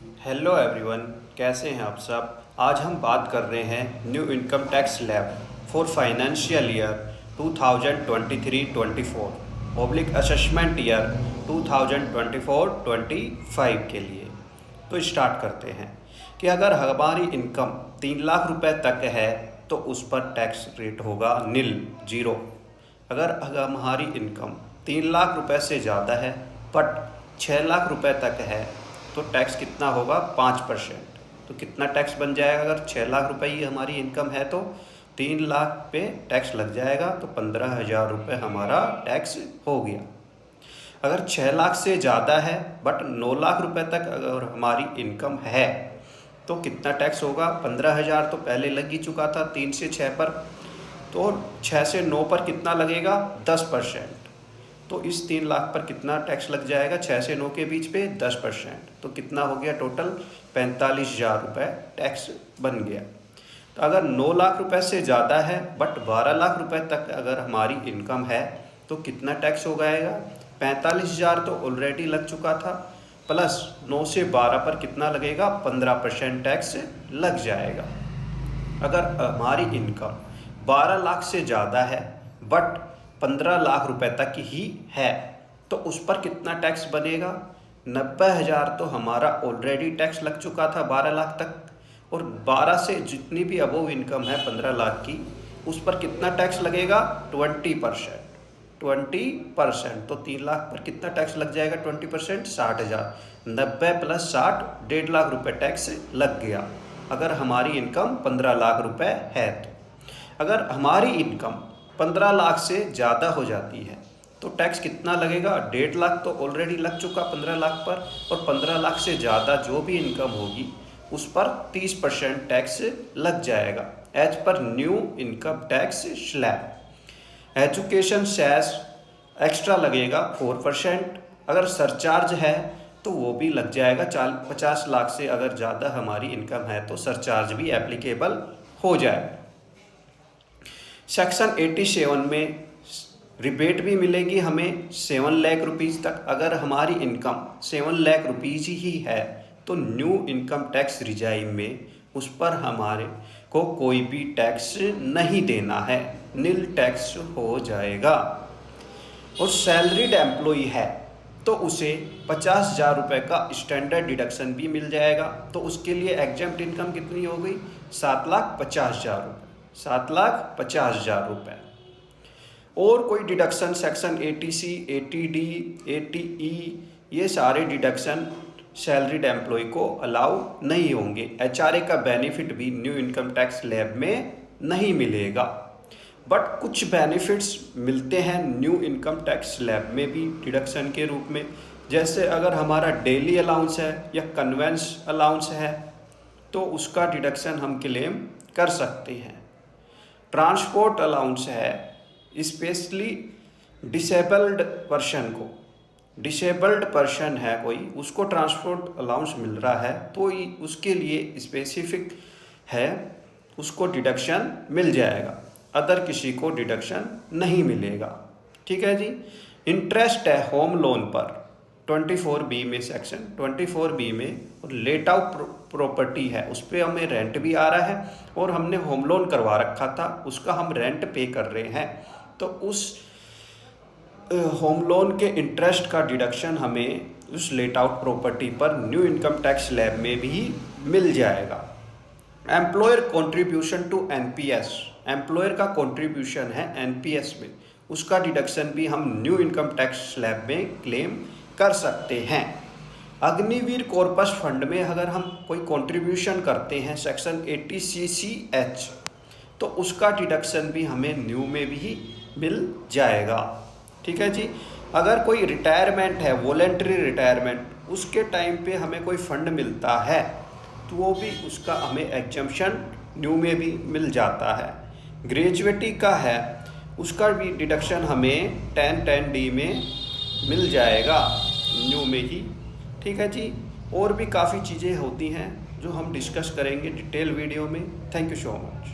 Hello everyone, कैसे हैं आप सब। आज हम बात कर रहे हैं new income tax slab for financial year 2023-24 public assessment year 2024-25 के लिए। तो स्टार्ट करते हैं कि अगर हमारी इनकम 3 लाख रुपए तक है तो उस पर टैक्स रेट होगा नील, जीरो। अगर हमारी इनकम 3 लाख रुपए से ज़्यादा है बट 6 लाख रुपए तक है तो टैक्स कितना होगा 5%। तो कितना टैक्स बन जाएगा, अगर 6 लाख रुपए ही हमारी इनकम है तो 3 लाख पे टैक्स लग जाएगा तो 15,000 रुपये हमारा टैक्स हो गया। अगर 6 लाख से ज़्यादा है बट 9 लाख रुपए तक अगर हमारी इनकम है तो कितना टैक्स होगा, 15,000 तो पहले लग ही चुका था 3 से 6 पर, तो 6 से 9 पर कितना लगेगा 10%। तो इस 3 लाख पर कितना टैक्स लग जाएगा 6 से 9 के बीच पे 10%। तो कितना हो गया टोटल 45,000 रुपये टैक्स बन गया। तो अगर 9 लाख रुपए से ज़्यादा है बट 12 लाख रुपए तक अगर हमारी इनकम है तो कितना टैक्स हो जाएगा, 45,000 तो ऑलरेडी लग चुका था, प्लस 9 से 12 पर कितना लगेगा 15% टैक्स लग जाएगा। अगर हमारी इनकम 12 लाख से ज़्यादा है बट 15 लाख रुपए तक ही है तो उस पर कितना टैक्स बनेगा, 90,000 तो हमारा ऑलरेडी टैक्स लग चुका था 12 लाख तक, और 12 से जितनी भी अबोव इनकम है 15 लाख की उस पर कितना टैक्स लगेगा 20%। तो 3 लाख पर कितना टैक्स लग जाएगा 20%, 60,000। 90 प्लस 60, 1.5 लाख रुपए टैक्स लग गया अगर हमारी इनकम 15 लाख रुपए है तो। अगर हमारी इनकम 15 लाख से ज़्यादा हो जाती है तो टैक्स कितना लगेगा, 1.5 लाख तो ऑलरेडी लग चुका 15 लाख पर, और 15 लाख से ज़्यादा जो भी इनकम होगी उस पर 30% टैक्स लग जाएगा as per new income tax slab. Education cess extra लगेगा 4%। अगर सरचार्ज है तो वो भी लग जाएगा 50 लाख से अगर ज़्यादा हमारी इनकम है तो सरचार्ज भी एप्लीकेबल हो जाएगा। सेक्शन 87 में रिबेट भी मिलेगी हमें 7 लाख रुपीज़ तक। अगर हमारी इनकम 7 लाख रुपीज़ ही है तो न्यू इनकम टैक्स रिजाइम में उस पर हमारे को कोई भी टैक्स नहीं देना है, नील टैक्स हो जाएगा। और सैलरीड एम्प्लॉई है तो उसे 50,000 रुपये का स्टैंडर्ड डिडक्शन भी मिल जाएगा। तो उसके लिए एग्जम्प्ट इनकम कितनी हो गई 7,50,000 रुपये, 7,50,000 रुपये। और कोई deduction section 80C, 80D, 80E ये सारे डिडक्शन सैलरीड एम्प्लॉय को अलाउ नहीं होंगे। HRA का बेनिफिट भी न्यू इनकम टैक्स स्लैब में नहीं मिलेगा, बट कुछ बेनिफिट्स मिलते हैं न्यू इनकम टैक्स स्लैब में भी डिडक्शन के रूप में। जैसे अगर हमारा डेली अलाउंस है या कन्वेंस अलाउंस है तो उसका डिडक्शन हम क्लेम कर सकते हैं। ट्रांसपोर्ट अलाउंस है, स्पेशली डिसेबल्ड पर्सन है कोई, उसको ट्रांसपोर्ट अलाउंस मिल रहा है तो उसके लिए स्पेसिफिक है, उसको डिडक्शन मिल जाएगा, अदर किसी को डिडक्शन नहीं मिलेगा। ठीक है जी। इंटरेस्ट है होम लोन पर 24B में, सेक्शन 24B में, और लेट आउट प्रॉपर्टी है उस पर हमें रेंट भी आ रहा है और हमने होम लोन करवा रखा था उसका हम रेंट पे कर रहे हैं तो उस होम लोन के इंटरेस्ट का डिडक्शन हमें उस लेट आउट प्रॉपर्टी पर न्यू इनकम टैक्स स्लैब में भी मिल जाएगा। Employer contribution to NPS, employer का कॉन्ट्रीब्यूशन है NPS में, उसका डिडक्शन भी हम न्यू इनकम टैक्स स्लैब में क्लेम कर सकते हैं। अग्निवीर कॉर्पस फंड में अगर हम कोई कंट्रीब्यूशन करते हैं सेक्शन 80CCH तो उसका डिडक्शन भी हमें न्यू में भी मिल जाएगा। ठीक है जी। अगर कोई रिटायरमेंट है, वॉलेंटरी रिटायरमेंट, उसके टाइम पे हमें कोई फंड मिलता है तो वो भी उसका हमें एग्जम्पशन न्यू में भी मिल जाता है। ग्रेजुएटी का है उसका भी डिडक्शन हमें 1010D में मिल जाएगा न्यू में ही। ठीक है जी। और भी काफ़ी चीज़ें होती हैं जो हम डिस्कस करेंगे डिटेल वीडियो में। Thank you so much.